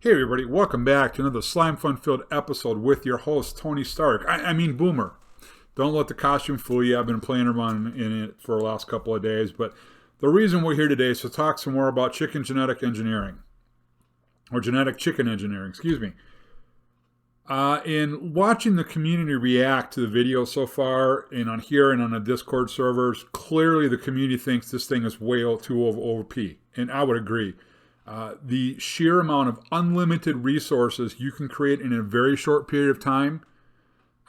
Hey everybody, welcome back to another Slimefun filled episode with your host, Tony Stark. I mean Boomer. Don't let the costume fool you. I've been playing around in it for the last couple of days, but the reason we're here today is to talk some more about chicken genetic engineering. Or genetic chicken engineering, excuse me. In watching the community react to the video so far, and on here and on the Discord servers, clearly the community thinks this thing is way too OP, and I would agree. The sheer amount of unlimited resources you can create in a very short period of time.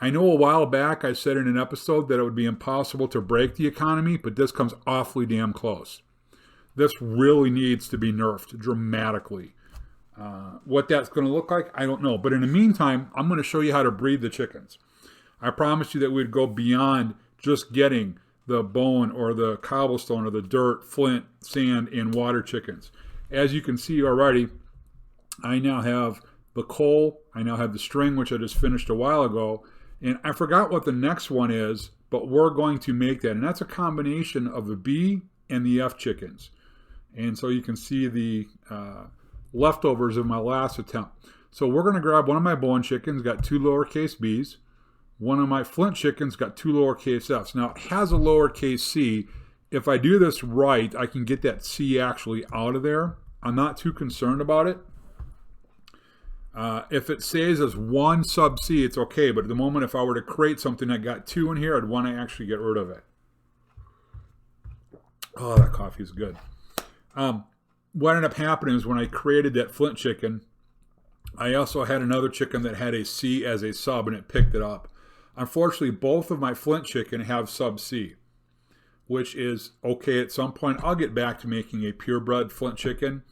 I know a while back I said in an episode that it would be impossible to break the economy, but this comes awfully damn close. This really needs to be nerfed dramatically. What that's going to look like, I don't know. But in the meantime, I'm going to show you how to breed the chickens. I promised you that we'd go beyond just getting the bone or the cobblestone or the dirt, flint, sand, and water chickens. As you can see already, I now have the coal, I now have the string, which I just finished a while ago, and I forgot what the next one is, but we're going to make that, and that's a combination of the B and the F chickens. And so you can see the leftovers of my last attempt. So we're going to grab one of my bone chickens, got 2 lowercase b's. One of my flint chickens got 2 lowercase f's. Now it has a lowercase c. If I do this right, I can get that C actually out of there. I'm not too concerned about it. If it says as 1 sub C, it's okay. But at the moment, if I were to create something that got 2 in here, I'd want to actually get rid of it. Oh, that coffee is good. What ended up happening is when I created that flint chicken, I also had another chicken that had a C as a sub, and it picked it up. Unfortunately, both of my flint chicken have sub C, which is okay. At some point, I'll get back to making a purebred flint chicken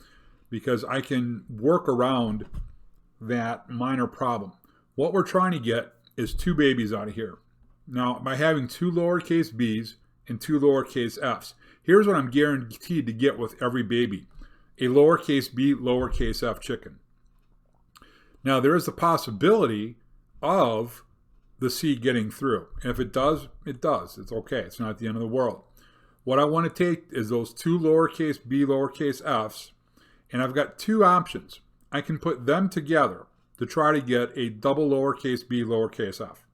because I can work around that minor problem. What we're trying to get is 2 babies out of here. Now, by having 2 lowercase b's and 2 lowercase f's, here's what I'm guaranteed to get with every baby: a lowercase b, lowercase f chicken. Now, there is the possibility of the C getting through. And if it does, it does. It's okay. It's not the end of the world. What I want to take is those 2 lowercase b, lowercase f's, and I've got 2 options. I can put them together to try to get a double lowercase b, lowercase f.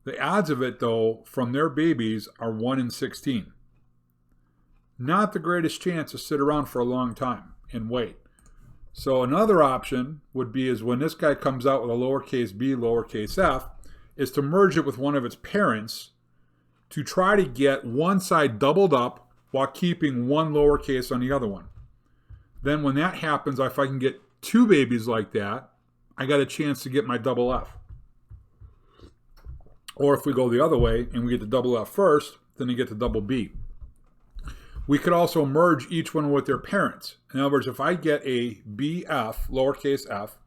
The odds of it, though, from their babies are 1 in 16. Not the greatest chance to sit around for a long time and wait. So another option would be is when this guy comes out with a lowercase b, lowercase f, is to merge it with one of its parents to try to get one side doubled up while keeping 1 lowercase on the other one. Then when that happens, if I can get 2 babies like that, I got a chance to get my double F. Or if we go the other way and we get the double F first, then you get the double B. We could also merge each one with their parents. In other words, if I get a BF, lowercase f,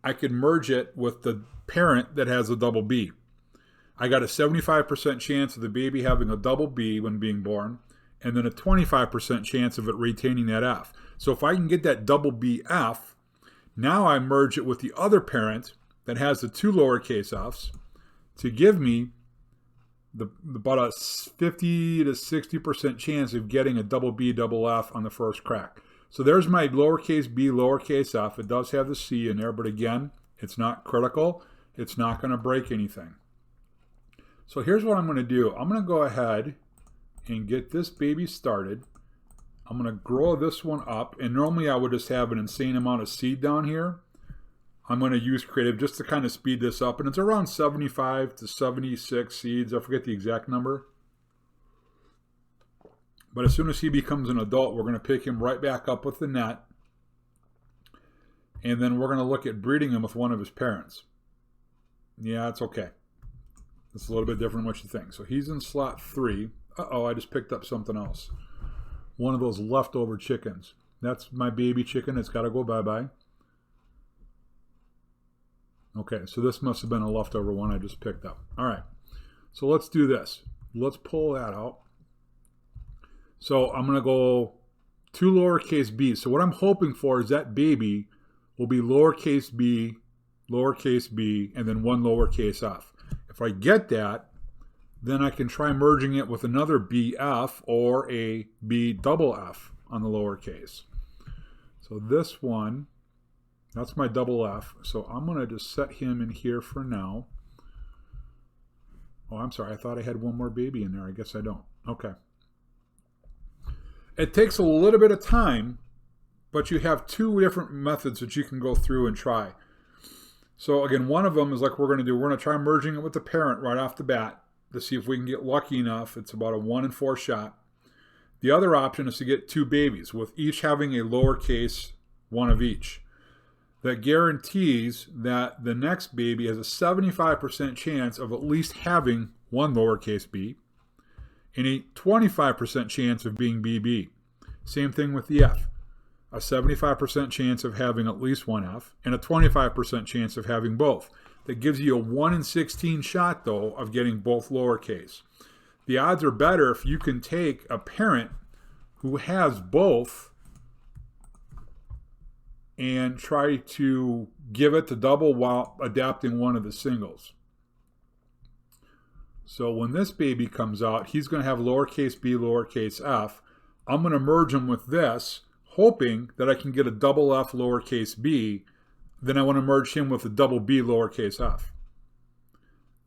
I could merge it with the parent that has a double B. I got a 75% chance of the baby having a double B when being born, and then a 25% chance of it retaining that F. So if I can get that double BF, now I merge it with the other parent that has the 2 lowercase f's to give me about a 50 to 60% chance of getting a double B, double F on the first crack. So there's my lowercase b, lowercase f. It does have the C in there, but again, it's not critical. It's not going to break anything. So here's what I'm going to do. I'm going to go ahead and get this baby started. I'm going to grow this one up, and normally I would just have an insane amount of seed down here. I'm going to use creative just to kind of speed this up, and it's around 75 to 76 seeds. I forget the exact number. But as soon as he becomes an adult, we're going to pick him right back up with the net, and then we're going to look at breeding him with one of his parents. Yeah, it's okay. It's a little bit different than what you think. So he's in slot 3. Uh-oh, I just picked up something else. One of those leftover chickens. That's my baby chicken. It's got to go bye-bye. Okay, so this must have been a leftover one I just picked up. All right, so let's do this. Let's pull that out. So I'm going to go 2 lowercase b. So what I'm hoping for is that baby will be lowercase b, and then 1 lowercase f. If I get that, then I can try merging it with another BF or a B double F on the lowercase. So So this one, that's my double F. So I'm going to just set him in here for now. Oh, I'm sorry. I thought I had one more baby in there. I guess I don't. Okay. It takes a little bit of time, but you have two different methods that you can go through and try. So again, one of them is like we're going to do. We're going to try merging it with the parent right off the bat to see if we can get lucky enough. It's about a 1 in 4 shot. The other option is to get two babies, with each having a lowercase one of each. That guarantees that the next baby has a 75% chance of at least having one lowercase b and a 25% chance of being BB. Same thing with the F. A 75% chance of having at least one F and a 25% chance of having both. That gives you a 1 in 16 shot, though, of getting both lowercase. The odds are better if you can take a parent who has both and try to give it the double while adapting one of the singles. So when this baby comes out, he's going to have lowercase b, lowercase f. I'm going to merge him with this, hoping that I can get a double F lowercase b. Then I want to merge him with a double B lowercase f.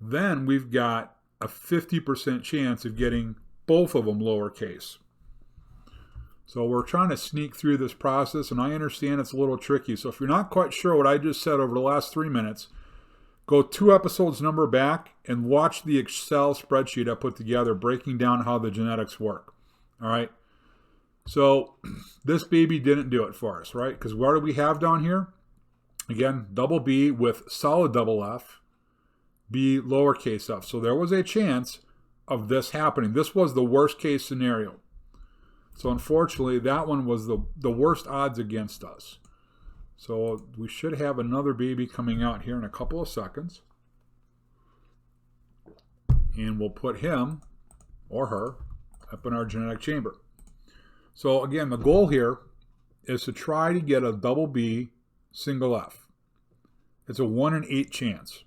Then we've got a 50% chance of getting both of them lowercase. So we're trying to sneak through this process, and I understand it's a little tricky. So if you're not quite sure what I just said over the last 3 minutes, go 2 episodes number back and watch the Excel spreadsheet I put together breaking down how the genetics work. All right. So this baby didn't do it for us, right? Because what do we have down here? Again, double B with solid double F, B lowercase f. So there was a chance of this happening. This was the worst case scenario. So unfortunately, that one was the worst odds against us. So we should have another baby coming out here in a couple of seconds. And we'll put him or her up in our genetic chamber. So again, the goal here is to try to get a double B single F. It's a 1 in 8 chance.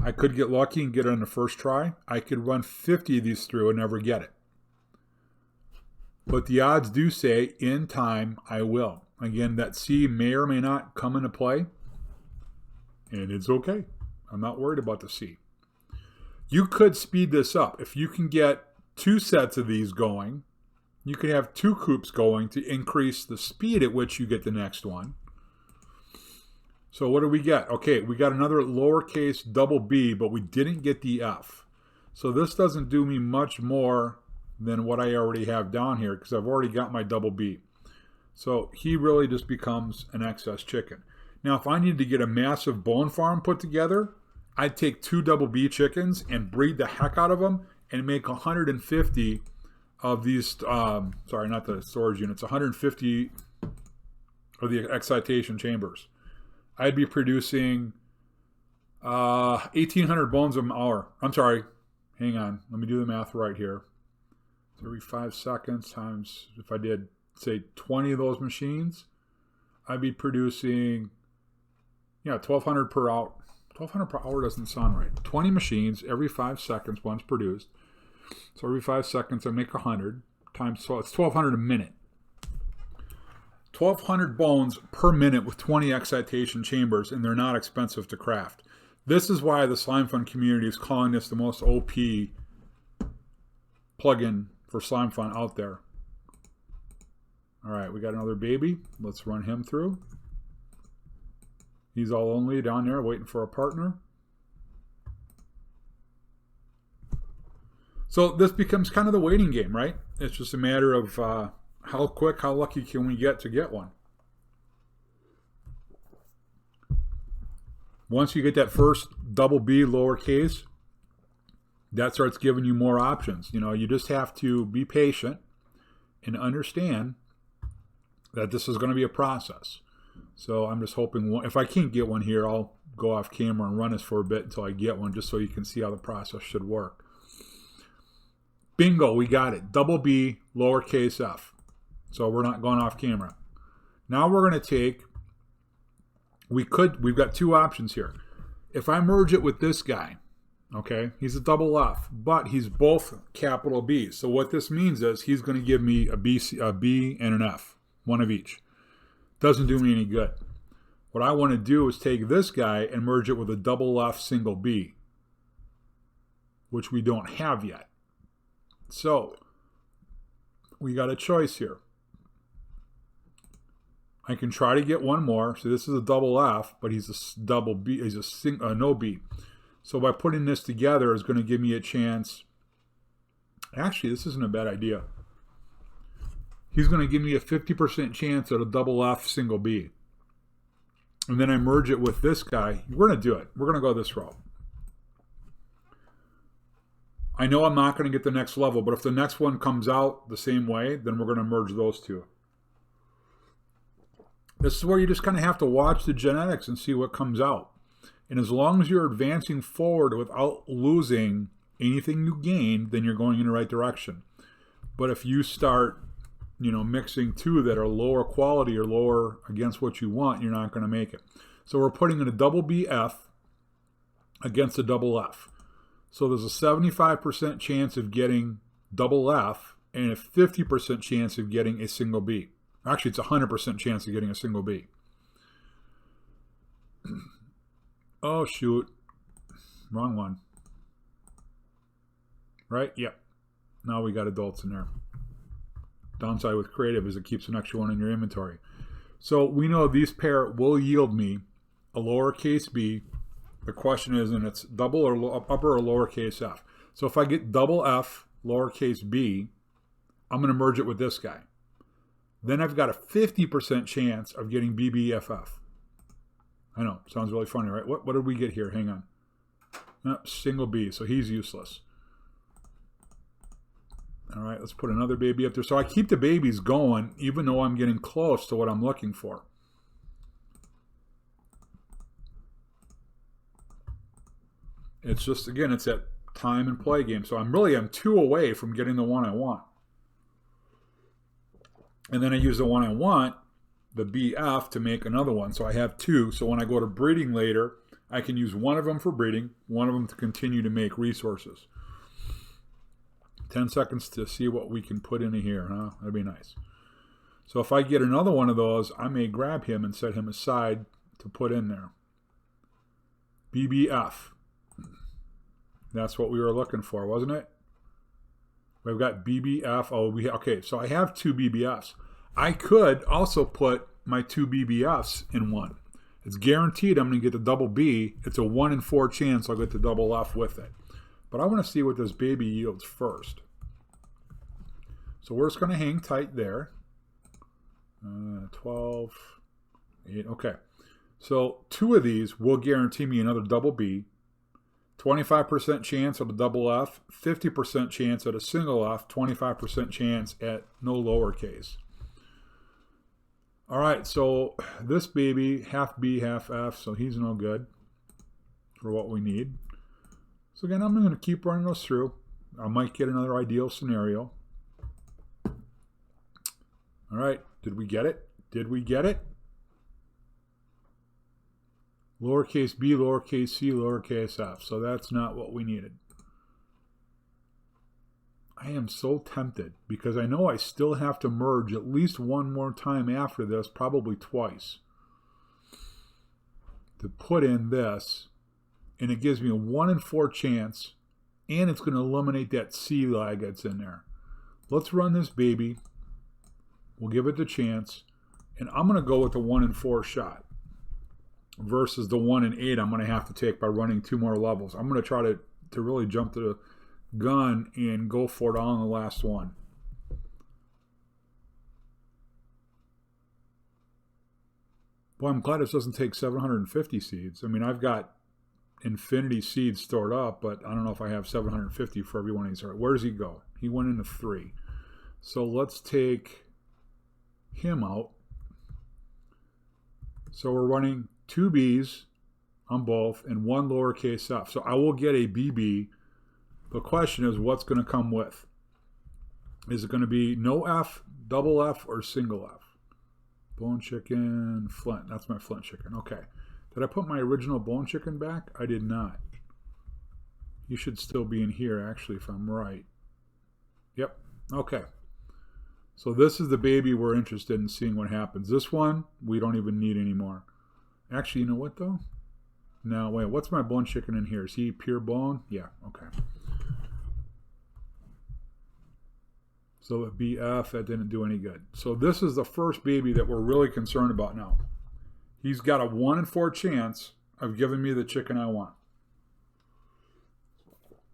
I could get lucky and get it on the first try. I could run 50 of these through and never get it. But the odds do say, in time, I will. Again, that C may or may not come into play. And it's okay. I'm not worried about the C. You could speed this up. If you can get 2 sets of these going, you could have 2 coops going to increase the speed at which you get the next one. So what do we get? Okay, we got another lowercase double b, but we didn't get the F. So this doesn't do me much more than what I already have down here because I've already got my double B. So he really just becomes an excess chicken. Now, if I needed to get a massive bone farm put together, I'd take 2 double B chickens and breed the heck out of them and make 150 of these, sorry, not the storage units, 150 of the excitation chambers. I'd be producing 1,800 bones an hour. I'm sorry, hang on, let me do the math right here. So every 5 seconds times, if I did, say, 20 of those machines, I'd be producing, 1,200 per hour. 1,200 per hour doesn't sound right. 20 machines every 5 seconds, one's produced. So every 5 seconds, I make 100 times, so it's 1,200 a minute. 1,200 bones per minute with 20 excitation chambers, and they're not expensive to craft. This is why the Slimefun community is calling this the most OP plugin for Slimefun out there. All right, we got another baby. Let's run him through. He's all lonely down there waiting for a partner. So this becomes kind of the waiting game, right? It's just a matter of how quick, how lucky can we get to get one. Once you get that first double B lowercase, that starts giving you more options. You just have to be patient and understand that this is going to be a process. So I'm just hoping, if I can't get one here, I'll go off camera and run this for a bit until I get one, just so you can see how the process should work. Bingo, we got it. Double B, lowercase f. So we're not going off camera. Now we're going to take, we've got 2 options here. If I merge it with this guy, okay, he's a double F, but he's both capital B's. So what this means is he's going to give me a B and an F, one of each. Doesn't do me any good. What I want to do is take this guy and merge it with a double F single B, which we don't have yet. So we got a choice here. I can try to get one more. So this is a double F, but he's a double B. He's a no B. So by putting this together is going to give me a chance. Actually, this isn't a bad idea. He's going to give me a 50% chance at a double F single B. And then I merge it with this guy. We're going to do it. We're going to go this route. I know I'm not going to get the next level, but if the next one comes out the same way, then we're going to merge those two. This is where you just kind of have to watch the genetics and see what comes out. And as long as you're advancing forward without losing anything you gained, then you're going in the right direction. But if you start, mixing two that are lower quality or lower against what you want, you're not going to make it. So we're putting in a double BF against a double F. So there's a 75% chance of getting double F and a 50% chance of getting a single B. Actually, it's a 100% chance of getting a single B. Oh, shoot. Wrong one. Right? Yep. Now we got adults in there. Downside with creative is it keeps an extra one in your inventory. So we know these pair will yield me a lowercase b. The question is, and it's double or upper or lowercase f. So if I get double f lowercase b, I'm going to merge it with this guy. Then I've got a 50% chance of getting BBFF. I know, sounds really funny, right? What did we get here? Hang on. Single B, so he's useless. All right, let's put another baby up there. So I keep the babies going, even though I'm getting close to what I'm looking for. It's just, again, it's that time and play game. So I'm 2 away from getting the one I want. And then I use the one I want, the BF, to make another one. So I have 2. So when I go to breeding later, I can use one of them for breeding, one of them to continue to make resources. 10 seconds to see what we can put into here, huh? That'd be nice. So if I get another one of those, I may grab him and set him aside to put in there. BBF. That's what we were looking for, wasn't it? We've got BBF. Oh, okay, so I have 2 BBFs. I could also put my 2 BBFs in one. It's guaranteed I'm going to get the double B. It's a 1 in 4 chance I'll get the double F with it. But I want to see what this baby yields first. So we're just going to hang tight there. 12, 8. Okay. So 2 of these will guarantee me another double B. 25% chance at a double F, 50% chance at a single F, 25% chance at no lowercase. All right, so this baby, half B, half F, so he's no good for what we need. So again, I'm going to keep running those through. I might get another ideal scenario. All right, did we get it? Did we get it? Lowercase b, lowercase c, lowercase f. So that's not what we needed. I am so tempted because I know I still have to merge at least one more time after this, probably twice, to put in this. And it gives me a 1 in 4 chance, and it's going to eliminate that C lag that's in there. Let's run this baby. We'll give it the chance, and I'm going to go with the 1 in 4 shot versus the 1 in 8 I'm going to have to take by running 2 more levels. I'm going to try to really jump the gun and go for it all in the last one. Boy, I'm glad this doesn't take 750 seeds. I mean, I've got infinity seeds stored up, but I don't know if I have 750 for every one of these. All right, where does he go? He went into 3. So let's take him out. So we're running 2 B's on both and 1 lowercase f. So I will get a BB. The question is, what's going to come with? Is it going to be no F, double F, or single F? Bone chicken, flint. That's my flint chicken. Okay. Did I put my original bone chicken back? I did not. You should still be in here, actually, if I'm right. Yep. Okay. So this is the baby we're interested in seeing what happens. This one, we don't even need anymore. Actually, you know what though? No, wait, what's my bone chicken in here? Is he pure bone? Yeah, okay. So the BF, that didn't do any good. So this is the first baby that we're really concerned about now. He's got a 1 in 4 chance of giving me the chicken I want.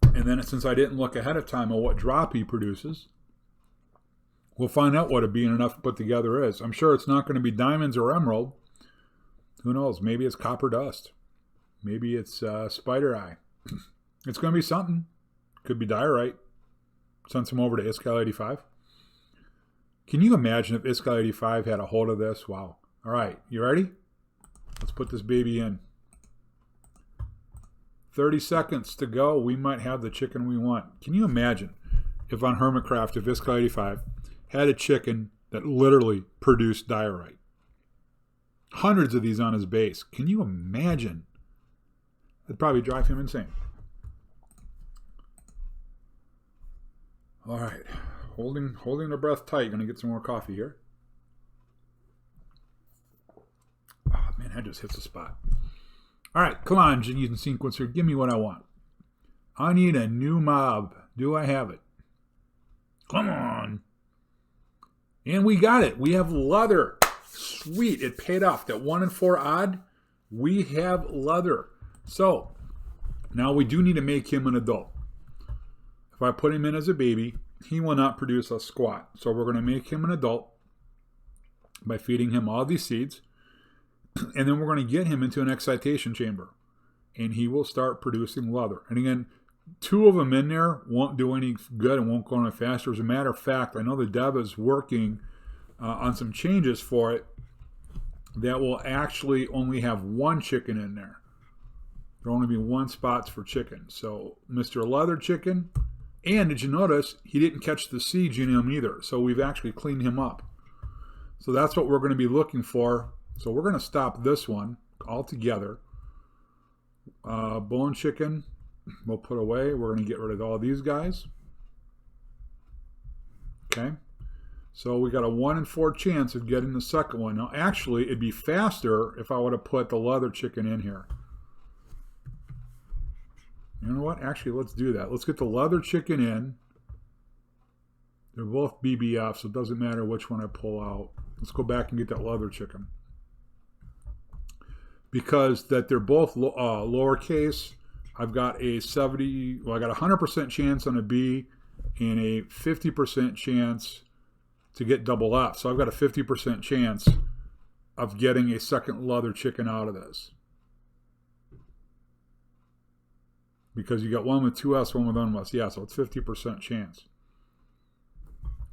And then since I didn't look ahead of time on what drop he produces, we'll find out what a B and enough to put together is. I'm sure it's not going to be diamonds or emerald. Who knows? Maybe it's copper dust. Maybe it's spider eye. It's going to be something. Could be diorite. Send some over to Iskyle 85. Can you imagine if Iskyle 85 had a hold of this? Wow. All right, you ready? Let's put this baby in. 30 seconds to go. We might have the chicken we want. Can you imagine if on Hermitcraft, if Iskyle 85 had a chicken that literally produced diorite? Hundreds of these on his base. Can you imagine? That'd probably drive him insane. All right, holding the breath tight. Gonna get some more coffee here. Oh man, that just hits the spot. All right, come on, Genies and Sequencer, give me what I want. I need a new mob. Do I have it? Come on. And we got it. We have leather. Sweet, it paid off. That 1 in 4 odd, we have leather. So now we do need to make him an adult. If I put him in as a baby, he will not produce a squat. So we're going to make him an adult by feeding him all these seeds. And then we're going to get him into an excitation chamber. And he will start producing leather. And again, 2 of them in there won't do any good and won't go any faster. As a matter of fact, I know the dev is working on some changes for it that will actually only have 1 chicken in there. There'll only be 1 spot for chicken. So Mr. Leather Chicken. And did you notice he didn't catch the siege in him either? So we've actually cleaned him up. So that's what we're going to be looking for. So we're going to stop this one altogether. Bone chicken we'll put away. We're going to get rid of all these guys. Okay. So we got a 1 in 4 chance of getting the second one. Now actually it'd be faster if I would have put the leather chicken in here. You know what? Actually, let's do that. Let's get the leather chicken in. They're both BBF, so it doesn't matter which one I pull out. Let's go back and get that leather chicken. Because that they're both lowercase, I've got a 70, well, I got a 100% chance on a B and a 50% chance to get double F. So I've got a 50% chance of getting a second leather chicken out of this. Because you got one with 2S, one with unless. Yeah, so it's 50% chance.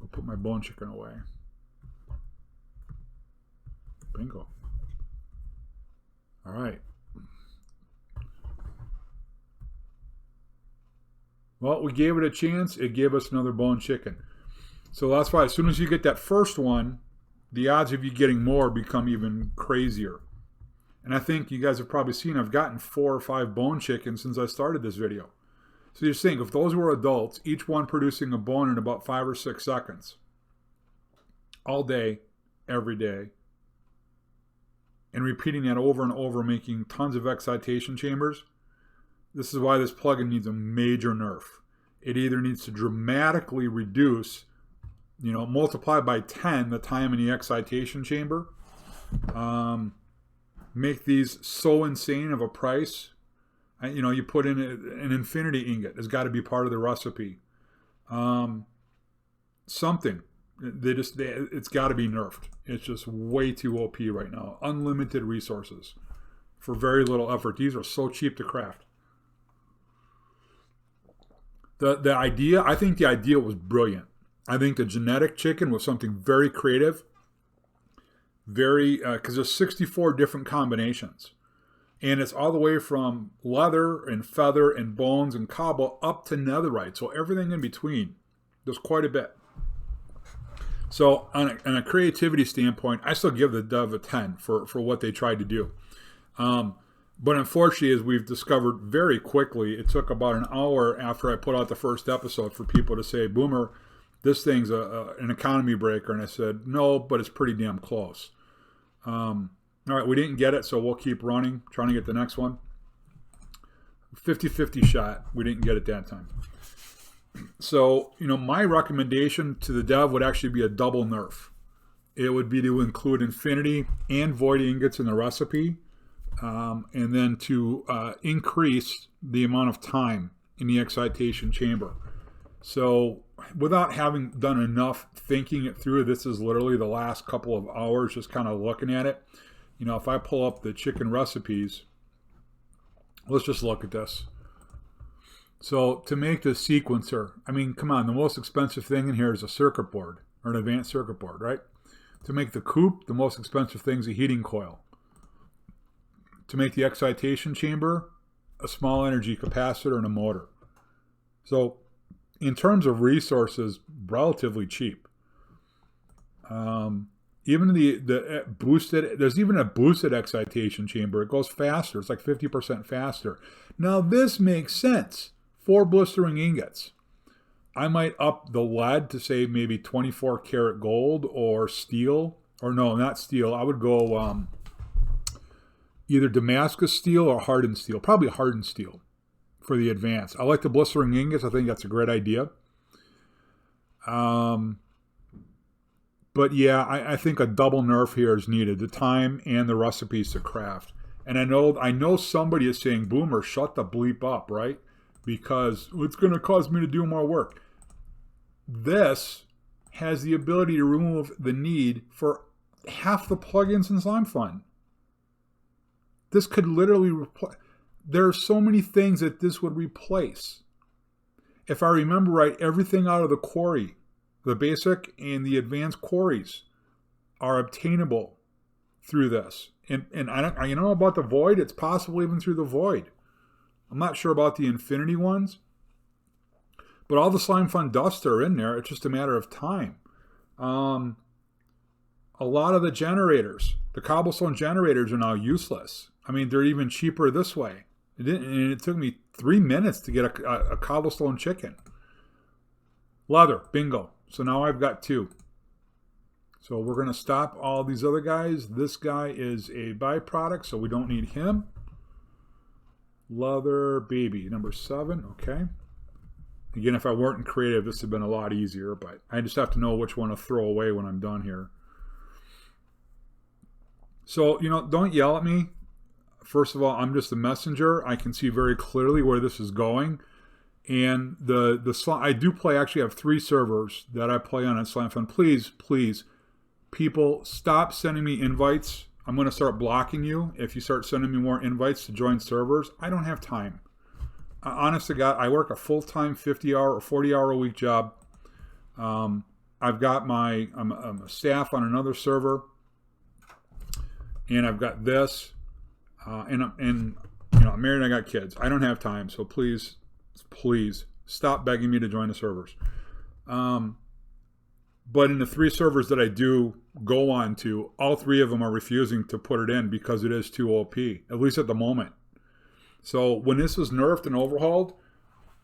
I'll put my bone chicken away. Bingo. All right. Well, we gave it a chance. It gave us another bone chicken. So that's why as soon as you get that first one, the odds of you getting more become even crazier. And I think you guys have probably seen I've gotten 4 or 5 bone chickens since I started this video. So you're saying if those were adults, each one producing a bone in about 5 or 6 seconds, all day, every day, and repeating that over and over, making tons of excitation chambers, this is why this plugin needs a major nerf. It either needs to dramatically reduce, multiply by 10 the time in the excitation chamber, make these so insane of a price. You put in an infinity ingot. It's got to be part of the recipe. Something. It's got to be nerfed. It's just way too OP right now. Unlimited resources for very little effort. These are so cheap to craft. The idea, I think the idea was brilliant. I think the genetic chicken was something very creative. Because there's 64 different combinations. And it's all the way from leather and feather and bones and cobble up to netherite. So everything in between. There's quite a bit. So on a creativity standpoint, I still give the dev a 10 for what they tried to do. But unfortunately, as we've discovered very quickly, it took about an hour after I put out the first episode for people to say, Boomer, this thing's an economy breaker. And I said, no, but it's pretty damn close. All right, we didn't get it, so we'll keep running, trying to get the next one. 50-50 shot. We didn't get it that time. So, my recommendation to the dev would actually be a double nerf. It would be to include infinity and void ingots in the recipe, and then to increase the amount of time in the excitation chamber. So without having done enough thinking it through, this is literally the last couple of hours just kind of looking at it. If I pull up the chicken recipes, let's just look at this. So to make the sequencer, I mean, come on, the most expensive thing in here is a circuit board, or an advanced circuit board, right? To make the coop, the most expensive thing is a heating coil. To make the excitation chamber, a small energy capacitor and a motor. So in terms of resources, relatively cheap. Even the boosted, there's even a boosted excitation chamber. It goes faster. It's like 50% faster. Now this makes sense. 4 blistering ingots. I might up the lead to say maybe 24 karat gold or steel. Or no, not steel. I would go either Damascus steel or hardened steel. Probably hardened steel for the advance. I like the blistering ingots. I think that's a great idea. But yeah, I think a double nerf here is needed. The time and the recipes to craft. And I know somebody is saying, Boomer, shut the bleep up, right? Because it's going to cause me to do more work. This has the ability to remove the need for half the plugins in Slimefun. This could literally replace. There are so many things that this would replace. If I remember right, everything out of the quarry, the basic and the advanced quarries, are obtainable through this. And I know about the void. It's possible even through the void. I'm not sure about the infinity ones. But all the Slimefun dust are in there. It's just a matter of time. A lot of the generators, the Cobblestone Generators, are now useless. I mean, they're even cheaper this way. It took me 3 minutes to get a cobblestone chicken. Leather, bingo. So now I've got 2. So we're going to stop all these other guys. This guy is a byproduct, so we don't need him. Leather, baby, number 7. Okay. Again, if I weren't in creative, this would have been a lot easier, but I just have to know which one to throw away when I'm done here. So, don't yell at me. First of all, I'm just a messenger. I can see very clearly where this is going. And I do play, actually have 3 servers that I play on at Slimefun. Please, people, stop sending me invites. I'm going to start blocking you if you start sending me more invites to join servers. I don't have time. Honest to God, I work a full-time 50-hour or 40-hour-a-week job. I've got I'm a staff on another server, and I've got this, and I'm married and I got kids. I don't have time, so please stop begging me to join the servers. But in the 3 servers that I do go on to, all 3 of them are refusing to put it in because it is too OP, at least at the moment. So when this is nerfed and overhauled,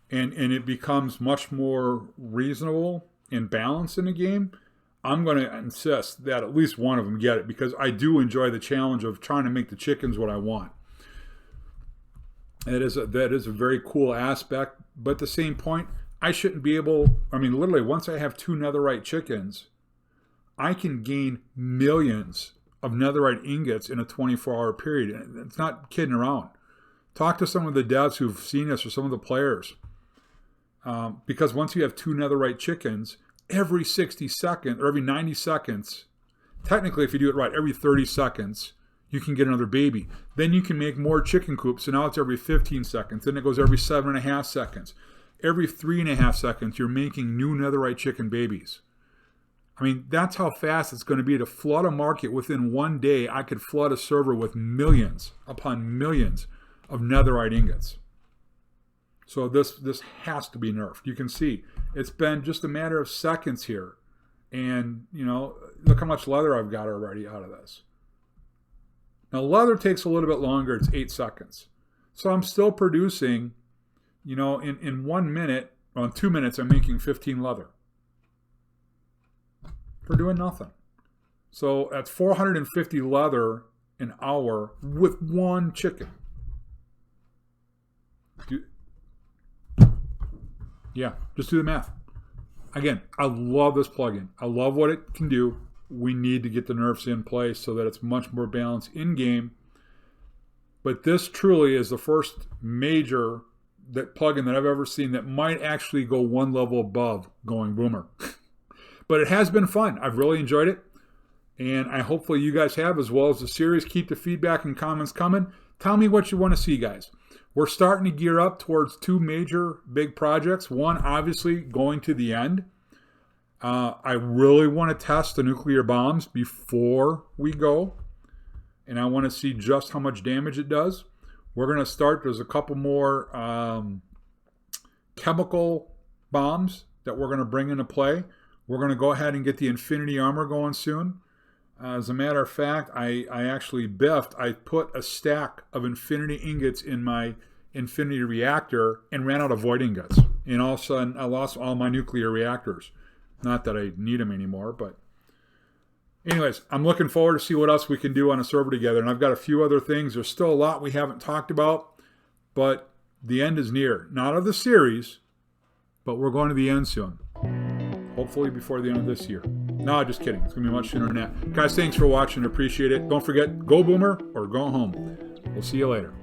and it becomes much more reasonable and balanced in the game, I'm going to insist that at least one of them get it, because I do enjoy the challenge of trying to make the chickens what I want. That is a very cool aspect, but at the same point, I shouldn't be able, literally once I have 2 netherite chickens, I can gain millions of netherite ingots in a 24-hour period. It's not kidding around. Talk to some of the devs who've seen this, or some of the players. Because once you have 2 netherite chickens, every 60 seconds, or every 90 seconds, technically if you do it right, every 30 seconds, you can get another baby. Then you can make more chicken coops, so now it's every 15 seconds. Then it goes every 7.5 seconds. Every 3.5 seconds, you're making new netherite chicken babies. That's how fast it's going to be to flood a market. Within 1 day, I could flood a server with millions upon millions of netherite ingots. So this has to be nerfed. You can see it's been just a matter of seconds here. And, look how much leather I've got already out of this. Now, leather takes a little bit longer. It's 8 seconds. So I'm still producing, in 1 minute, well, in 2 minutes, I'm making 15 leather. for doing nothing. So that's 450 leather an hour with one chicken. Yeah, just do the math. Again, I love this plugin. I love what it can do. We need to get the nerfs in place so that it's much more balanced in-game. But this truly is the first major plugin that I've ever seen that might actually go one level above going Boomer. But it has been fun. I've really enjoyed it. And hopefully you guys have, as well as the series. Keep the feedback and comments coming. Tell me what you want to see, guys. We're starting to gear up towards two major big projects. One, obviously, going to the end. I really want to test the nuclear bombs before we go. And I want to see just how much damage it does. We're going to start. There's a couple more chemical bombs that we're going to bring into play. We're going to go ahead and get the Infinity Armor going soon. As a matter of fact, I actually biffed. I put a stack of Infinity Ingots in my Infinity Reactor and ran out of Void Ingots. And all of a sudden, I lost all my nuclear reactors. Not that I need them anymore, but anyways, I'm looking forward to see what else we can do on a server together. And I've got a few other things. There's still a lot we haven't talked about, but the end is near. Not of the series, but we're going to the end soon. Hopefully before the end of this year. No, just kidding. It's going to be much sooner than that. Guys, thanks for watching. Appreciate it. Don't forget, go Boomer or go home. We'll see you later.